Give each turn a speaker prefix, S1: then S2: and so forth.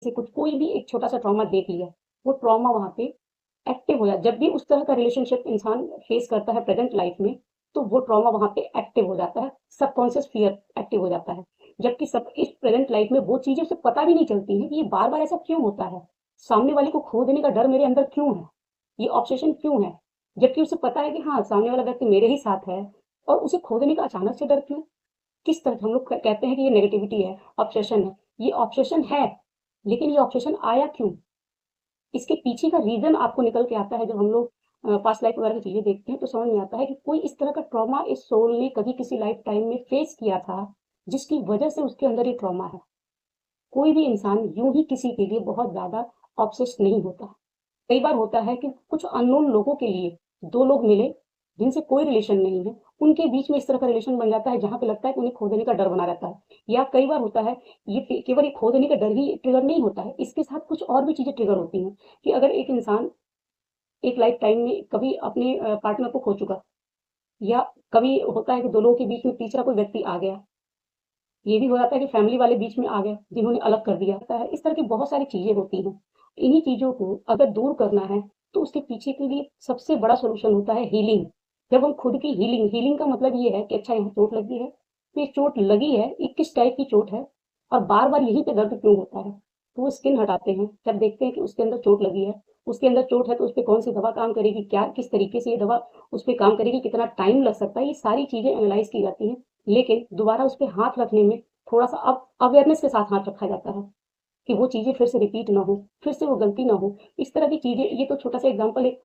S1: से कुछ कोई भी एक छोटा-सा ट्रॉमा देख लिया, वो ट्रॉमा वहाँ पे एक्टिव हो जाता जब भी उस तरह का रिलेशनशिप इंसान फेस करता है प्रेज़ेंट लाइफ़ में, तो वो ट्रॉमा वहाँ पे एक्टिव हो जाता है, सबकॉन्शियस फ़ियर एक्टिव हो जाता है। जबकि सब इस प्रेज़ेंट लाइफ़ में वो चीज़ें उसे पता भी नहीं चलती हैं कि ये बार-बार ऐसा क्यों होता है? सामने वाले को खो देने का डर मेरे अंदर क्यों है? ये ऑब्सेशन क्यों है? जबकि उसे पता है कि हाँ, सामने वाला व्यक्ति मेरे ही साथ है और उसे खो देने का अचानक से डर क्यों? किस तरह हम लोग कहते हैं कि ये नेगेटिविटी है, ऑब्सेशन है। ये ऑब्सेशन है, लेकिन ये ऑब्सेशन आया क्यों? इसके पीछे का रीज़न आपको निकल के आता है जब हम लोग पास्ट लाइफ वगैरह की चीज़ें देखते हैं तो समझ में आता है कि कोई इस तरह का ट्रॉमा इस सोल ने कभी किसी लाइफ टाइम में फेस किया था, जिसकी वजह से उसके अंदर ये ट्रॉमा है। कोई भी इंसान यूं ही किसी के लिए बहुत ज़्यादा ऑब्सेस्ड नहीं होता। कई बार होता है कि कुछ अननोन लोगों के लिए दो लोग मिले जिनसे कोई रिलेशन नहीं है, उनके बीच में इस तरह का रिलेशन बन जाता है जहाँ पे लगता है कि उन्हें खो देने का डर बना रहता है। या कई बार होता है ये केवल एक खो देने का डर ही ट्रिगर नहीं होता है, इसके साथ कुछ और भी चीज़ें ट्रिगर होती हैं कि अगर एक इंसान एक लाइफ टाइम में कभी अपने पार्टनर को खो चुका या कभी होता है कि दो लोगों के बीच में तीसरा कोई व्यक्ति आ गया, ये भी हो जाता है कि फैमिली वाले बीच में आ गए जिन्होंने अलग कर दिया है। इस तरह की बहुत सारी चीज़ें होती हैं। इन्हीं चीज़ों को अगर दूर करना है तो उसके पीछे के लिए सबसे बड़ा सॉल्यूशन होता है हीलिंग। जब हम खुद की हीलिंग हीलिंग का मतलब ये है कि अच्छा यहाँ चोट लगी है, तो ये चोट लगी है, ये किस टाइप की चोट है और बार-बार यहीं पे दर्द क्यों होता है? तो वो स्किन हटाते हैं, जब देखते हैं कि उसके अंदर चोट लगी है, उसके अंदर चोट है तो उसपे कौन-सी दवा काम करेगी, क्या किस तरीके से ये दवा उसपे काम करेगी, कितना टाइम लग सकता है, ये सारी चीज़ें एनालाइज़ की जाती हैं। लेकिन दोबारा उसपे हाथ रखने में थोड़ा-सा अब अवेयरनेस के साथ हाथ रखा जाता है कि वो चीज़ें फिर से रिपीट ना हो, फिर से वो गलती ना हो। इस तरह की चीज़ें ये तो छोटा-सा एग्ज़ाम्पल है